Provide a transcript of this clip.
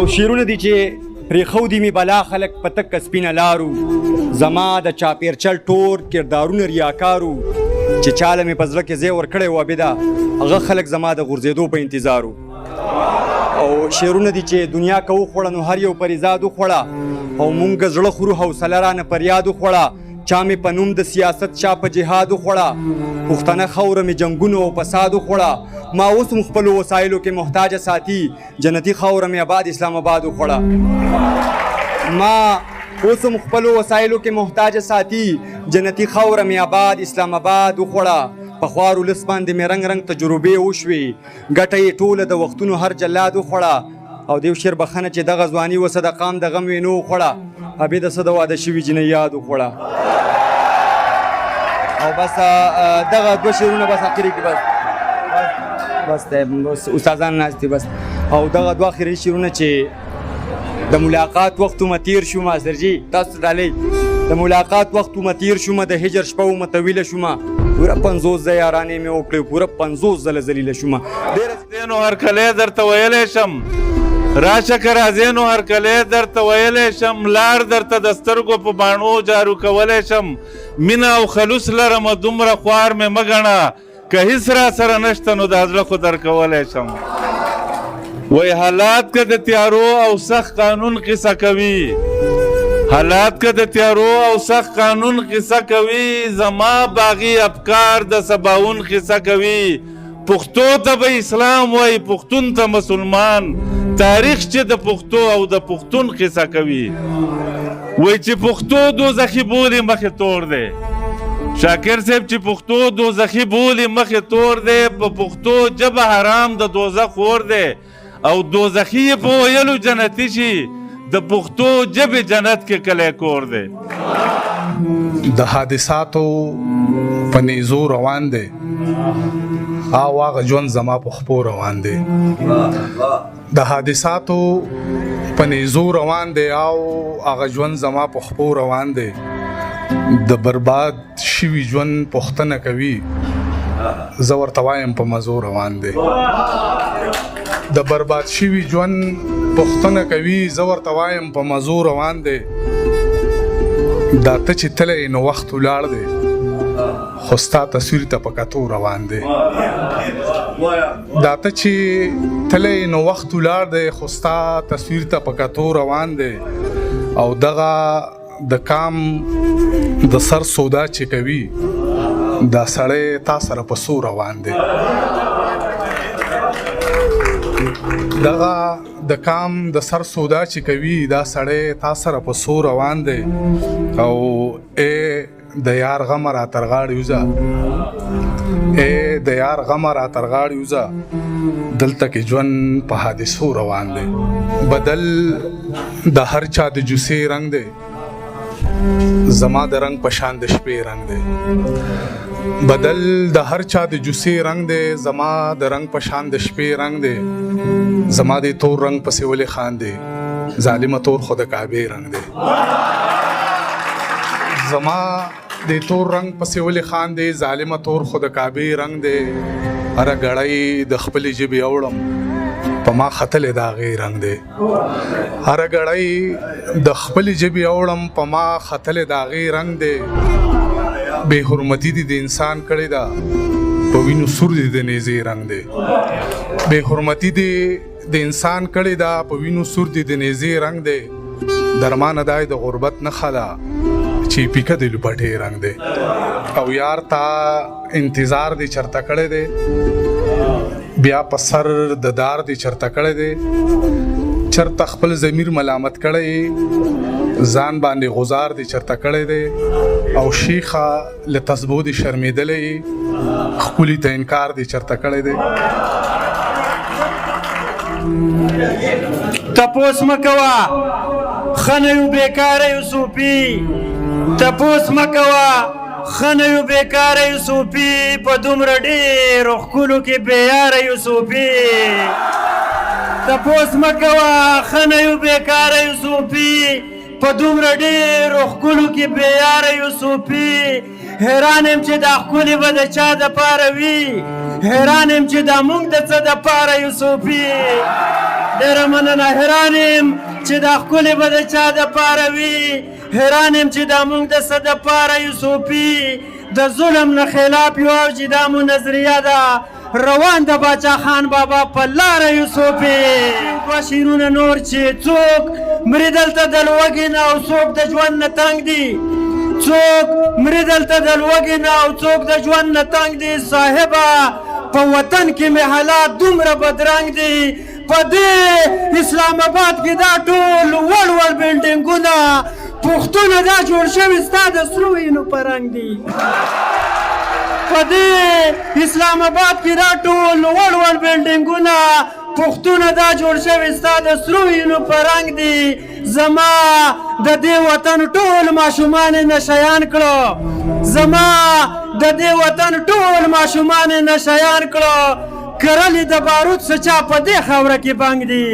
او شیرونه دي چې پرېښودي مې بلا خلک په تکه سپینه لارو زما د چاپېرچل ټور کردارونه ریاکارو چې چاله مې په زړه کې ځای ورکړی و عبیده هغه خلک زما د غورځېدو په انتظارو او شعرونه دي چې دنیا که وخوړه نو هر یو پریزاد وخوړه او مونږ زړه خورو حوصله رانه پر یاد وخوړه چا مې په نوم د سیاست چا په جهاد وخوړه پښتنه خوره مې جنګونو او فساد وخوړه ما اوس هم خپلو وسایلو کې محتاجه ساتي جنتي خوره مې آباد اسلام آباد وخوړه ما اوس هم خپلو وسایلو کې محتاجه ساتي جنتي خوره مې آباد اسلام آباد وخوړه په خوارو لس باندې مې رنګ رنګ تجربې وشوې ګټه یې ټوله د وختونو هر جلاد وخوړه او دیو شعر بخنه چې دغه ځواني وسه د قام د غم وینو وخوړه ابې د څه د واده شوي جنۍ یاد وخوړه او بس دغه دوه شعرونه بس اخري کې بس استادان ناست دي بس او دغه دوه اخري شعرونه چې د ملاقات وختونه تیر شوم ازرجي تاسو ډالۍ د ملاقات وختونه تیر شوم د هجر شپه متویله شوم پوره 50 زیارانې مې وکړې پوره 50 زله ذلیله شوم ډېر نو هر کله درته ویلی شم راشه که راځې نو هر کله درته ویلی شم لار درته د سترګو په باڼو جارو کولی شم مینه او خلوص لرمه دومره خوار مې مه ګڼه که هیڅ را سره نشته نو د زړه خو درکولی شم وی حالات که د تیارو او سخت قانون قصه کوي حالات که د تیارو او سخت قانون قصه کوي زما باغی افکار د سباون قصه کوي پښتو ته به اسلام وای پښتون ته مسلمان تاریخ چې د پښتو او د پښتون قصه کوي وای چې پښتو دوزخي بولي مخې تور دی شاکر صاحب چې پښتو دوزخي بولي مخې تور دی په پښتو ژبه حرام د دوزخ اور دی او دوزخي یې په ویلو جنتي شي د پښتو ژبې جنت کې کلی کور دی د حادثاتو په نیزو روان دی او هغه ژوند زما په خپو روان دی د حادثاتو په نیزو روان دی او هغه ژوند زما په خپو روان دی د برباد شوي ژوند پوښتنه کوي زه ورته وایم په مزو روان دی د برباد شوي ژوند پوښتنه کوي زه ورته وایم په مزو روان دی دا ته چې تللی نو وخت ولاړ دی خو ستا تصویر ته په کتو روان دی دا ته چې تللی نو وخت ولاړ دی خو ستا تصویر ته په کتو روان دی او دغه د کام د سر سودا چې کوي دا سړی تا سره په سو روان دی دغه د کام د سر سودا چې کوي دا سړی تا سره په سو روان دی او د یار غم را تر غاړې وځه د یار غم را تر غاړې وځه دلته کې ژوند په حادثو روان دی بدل د هر چا د جوسې رنګ دی زما د رنگ په شان د شپې رنگ دی بدل د هر چا د جوسې رنگ دی زما د رنگ په شان د شپې رنگ دی زما د تور رنگ پسې ولې خان دی ظالمه تور خو د کعبې رنگ دی زما د تور رنگ پسې ولې خان دی ظالمه تور خو د کعبې رنگ دی هره ګړۍ د خپلې ژبې اوړم په ما ختلې د هغې رنګ دی هره ګړۍ د خپلې ژبې اوړم په ما ختلې د هغې رنګ دی بې حرمتي دي د انسان کړې ده په وینو سور دي د نیزې رنګ دی بې حرمتي دي د انسان کړې ده په وینو سور دي د نیزې رنګ دی درمانه دای د غربت نښه ده چې پیکه د لوپټې رنګ دی او یار تا انتظار دی چرته کړی دی بیا په سر د دار دی چرته کړی دی چرته خپل ضمیر ملامت کړی ځان باندې غزار دی چرته کړی دی او شیخه له تسبو دی شرمېدلی ښکلي ته انکار دی چرته کړی دی تپوس مه کوه ښه نه یو بېکاره یو صوفي تپوس مه کوه ښه نه یو بېکاره یو صوفي په دومره ډېرو ښکلو کې بېیاره یو صوفي تپوس مه کوه ښه نه یو بېکاره یو صوفي په دومره ډېرو ښکلو کې بېیاره یو صوفي حیران یم چې دا ښکلې به د چا دپاره وي حیران یم چې دا مونږ د څه دپاره یو صوفي ډېره مننه حیران یم چې دا ښکلې به د چا دپاره وي حیران یم چې دا مونږ د څه دپاره یو صوفي د ظلم نه خلاف یو او چې دا مو نظریه ده روان د باچا خان بابا په لاره یو صوفي دوه شعرونه نور چې څوک مري دلته د لوږې نه او څوک د ژوند نه تنګ دي څوک مري دلته د لوږې نه او څوک د ژوند نه تنګ دي صاحبه په وطن کې مې حالات دومره بدرنګ دي په دې اسلام آباد کې دا ټول وړ وړ بلډینګونه پښتونه دا جوړ شوي ستا د سرو وینو په رنګ دي په دې اسلام آباد کې دا ټول وړ وړ بلډینګونه پښتونه دا جوړ شوي ستا د سرو وینو په رنګ دي زما د دې وطن ټول ماشومان یې نشیان کړو زما د دې وطن ټول ماشومان یې نشیان کړو کرلې د بارود څه چا په دې خاوره کې بنګ دي